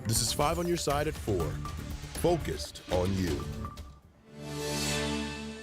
This is 5 on your side at 4. Focused on you.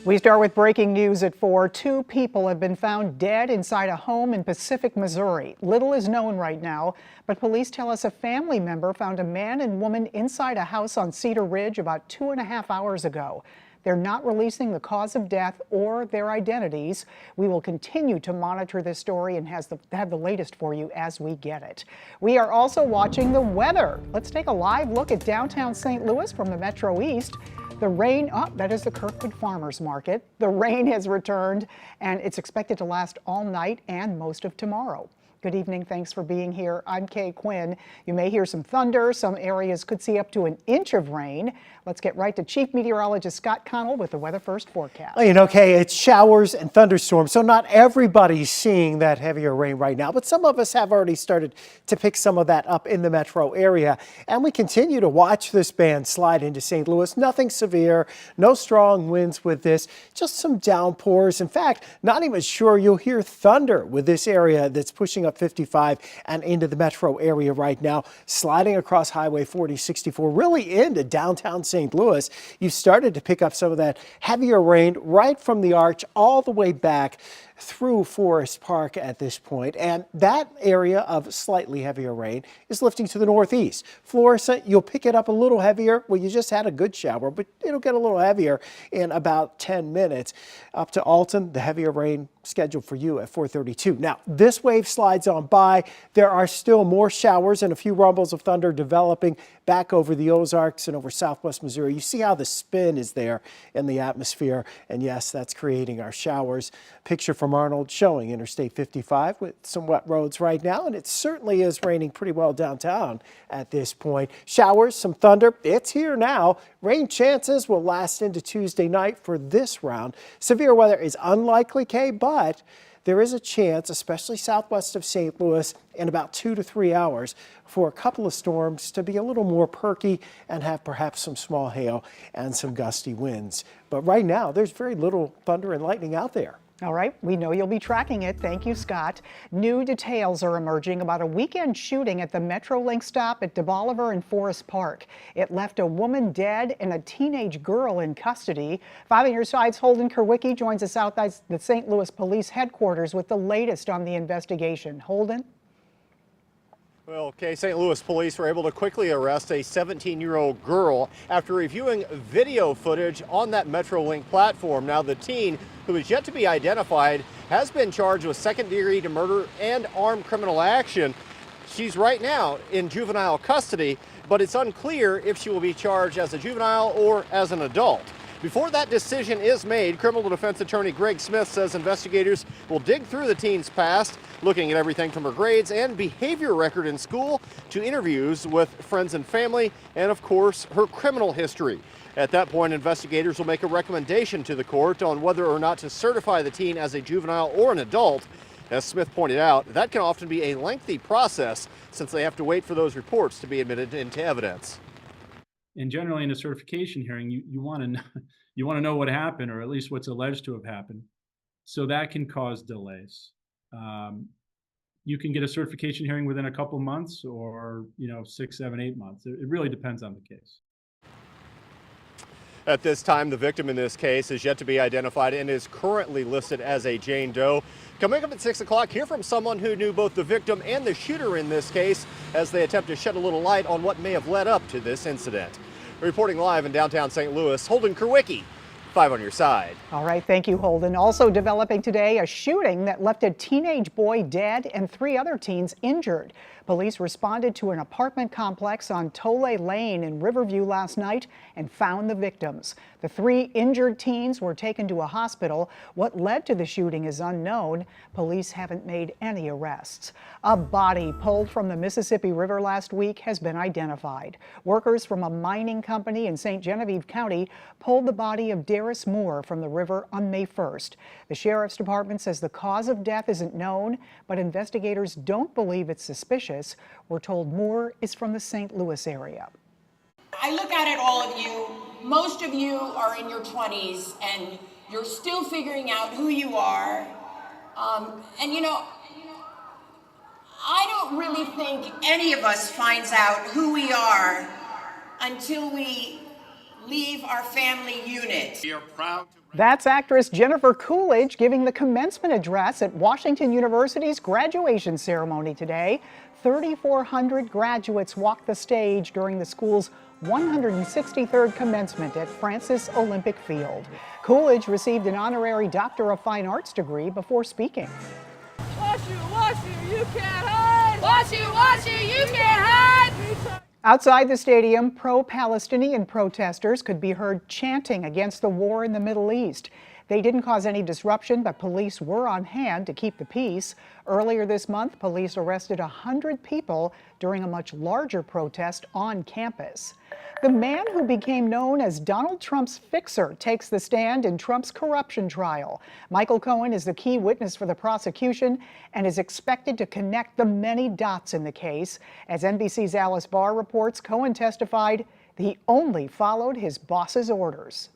We start with breaking news at 4. 2 people have been found dead inside a home in Pacific, Missouri. Little is known right now, but police tell us a family member found a man and woman inside a house on Cedar Ridge about 2.5 hours ago. They're not releasing the cause of death or their identities. We will continue to monitor this story and have the latest for you as we get it. We are also watching the weather. Let's take a live look at downtown St. Louis from the Metro East. The rain, that is the Kirkwood Farmers Market. The rain has returned and it's expected to last all night and most of tomorrow. Good evening, thanks for being here. I'm Kay Quinn. You may hear some thunder. Some areas could see up to an inch of rain. Let's get right to Chief Meteorologist Scott Connell with the Weather First forecast. You know, Kay, it's showers and thunderstorms, so not everybody's seeing that heavier rain right now, but some of us have already started to pick some of that up in the metro area. And we continue to watch this band slide into St. Louis. Nothing severe, no strong winds with this, just some downpours. In fact, not even sure you'll hear thunder with this area that's pushing up 55 and into the metro area right now, sliding across Highway 4064, really into downtown St. Louis. You started to pick up some of that heavier rain right from the arch all the way back through Forest Park at this point, and that area of slightly heavier rain is lifting to the northeast. Florissant, you'll pick it up a little heavier. Well, you just had a good shower, but it'll get a little heavier in about 10 minutes. Up to Alton, the heavier rain scheduled for you at 4:32. Now, this wave slides on by. There are still more showers and a few rumbles of thunder developing back over the Ozarks and over southwest Missouri. You see how the spin is there in the atmosphere, and yes, that's creating our showers. Picture from Arnold showing Interstate 55 with some wet roads right now, and it certainly is raining pretty well downtown at this point. Showers, some thunder, it's here now. Rain chances will last into Tuesday night for this round. Severe weather is unlikely, Kay, but there is a chance, especially southwest of St. Louis, in about 2 to 3 hours for a couple of storms to be a little more perky and have perhaps some small hail and some gusty winds. But right now, there's very little thunder and lightning out there. All right, we know you'll be tracking it. Thank you, Scott. New details are emerging about a weekend shooting at the MetroLink stop at DeBoliver and Forest Park. It left a woman dead and a teenage girl in custody. 5 on your side's Holden Kerwicki joins us outside the St. Louis Police headquarters with the latest on the investigation. Holden? Well, St. Louis police were able to quickly arrest a 17-year-old girl after reviewing video footage on that MetroLink platform. Now, the teen, who is yet to be identified, has been charged with second-degree murder and armed criminal action. She's right now in juvenile custody, but it's unclear if she will be charged as a juvenile or as an adult. Before that decision is made, criminal defense attorney Greg Smith says investigators will dig through the teen's past, looking at everything from her grades and behavior record in school to interviews with friends and family, and of course, her criminal history. At that point, investigators will make a recommendation to the court on whether or not to certify the teen as a juvenile or an adult. As Smith pointed out, that can often be a lengthy process since they have to wait for those reports to be admitted into evidence. And generally in a certification hearing, you want to know what happened, or at least what's alleged to have happened. So that can cause delays. You can get a certification hearing within a couple months, or 6, 7, 8 months. It really depends on the case. At this time, the victim in this case is yet to be identified and is currently listed as a Jane Doe. Coming up at 6 o'clock, hear from someone who knew both the victim and the shooter in this case as they attempt to shed a little light on what may have led up to this incident. Reporting live in downtown St. Louis, Holden Kerwicki, 5 on your side. All right, thank you, Holden. Also developing today, a shooting that left a teenage boy dead and 3 other teens injured. Police responded to an apartment complex on Tole Lane in Riverview last night and found the victims. The 3 injured teens were taken to a hospital. What led to the shooting is unknown. Police haven't made any arrests. A body pulled from the Mississippi River last week has been identified. Workers from a mining company in St. Genevieve County pulled the body of Darius Moore from the river on May 1st. The Sheriff's Department says the cause of death isn't known, but investigators don't believe it's suspicious. We're told Moore is from the St. Louis area. I look at it, all of you, most of you are in your 20s and you're still figuring out who you are. And I don't really think any of us finds out who we are until we leave our family unit. We are proud to... That's actress Jennifer Coolidge giving the commencement address at Washington University's graduation ceremony today. 3,400 graduates walked the stage during the school's 163rd commencement at Francis Olympic Field. Coolidge received an honorary Doctor of Fine Arts degree before speaking. Watch you, you can't hide! Watch you, you can't hide! Outside the stadium, pro-Palestinian protesters could be heard chanting against the war in the Middle East. They didn't cause any disruption, but police were on hand to keep the peace. Earlier this month, police arrested 100 people during a much larger protest on campus. The man who became known as Donald Trump's fixer takes the stand in Trump's corruption trial. Michael Cohen is the key witness for the prosecution and is expected to connect the many dots in the case. As NBC's Alice Barr reports, Cohen testified he only followed his boss's orders.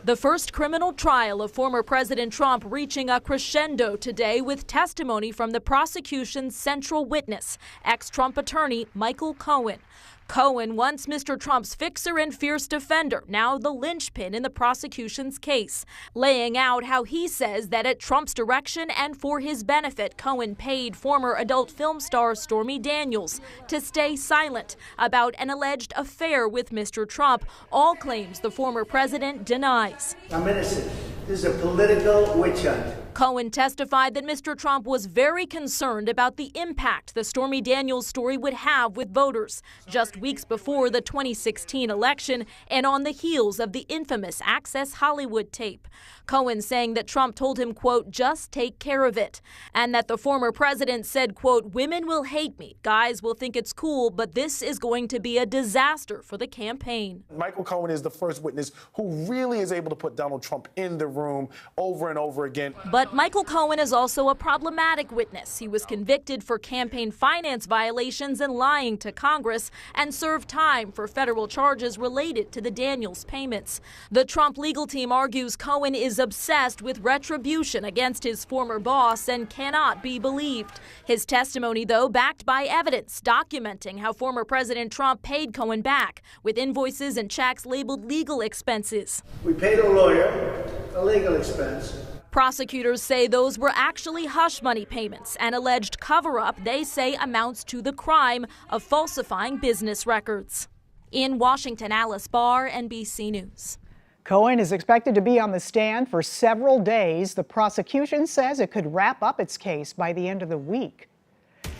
The first criminal trial of former President Trump reaching a crescendo today with testimony from the prosecution's central witness, ex-Trump attorney Michael Cohen. Cohen, once Mr. Trump's fixer and fierce defender, now the linchpin in the prosecution's case, laying out how he says that at Trump's direction and for his benefit, Cohen paid former adult film star Stormy Daniels to stay silent about an alleged affair with Mr. Trump, all claims the former president denies. I'm innocent. This is a political witch hunt. Cohen testified that Mr. Trump was very concerned about the impact the Stormy Daniels story would have with voters just weeks before the 2016 election and on the heels of the infamous Access Hollywood tape. Cohen saying that Trump told him, quote, just take care of it, and that the former president said, quote, women will hate me, guys will think it's cool, but this is going to be a disaster for the campaign. Michael Cohen is the first witness who really is able to put Donald Trump in the room over and over again. But Michael Cohen is also a problematic witness. He was convicted for campaign finance violations and lying to Congress and served time for federal charges related to the Daniels payments. The Trump legal team argues Cohen is obsessed with retribution against his former boss and cannot be believed. His testimony, though, backed by evidence documenting how former President Trump paid Cohen back with invoices and checks labeled legal expenses. We paid a lawyer a legal expense. Prosecutors say those were actually hush money payments. An alleged cover-up they say amounts to the crime of falsifying business records. In Washington, Alice Barr, NBC News. Cohen is expected to be on the stand for several days. The prosecution says it could wrap up its case by the end of the week.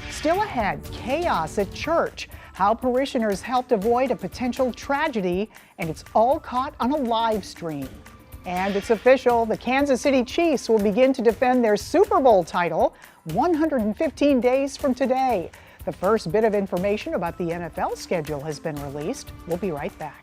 Still ahead, chaos at church, how parishioners helped avoid a potential tragedy, and it's all caught on a live stream. And it's official, the Kansas City Chiefs will begin to defend their Super Bowl title 115 days from today. The first bit of information about the NFL schedule has been released. We'll be right back.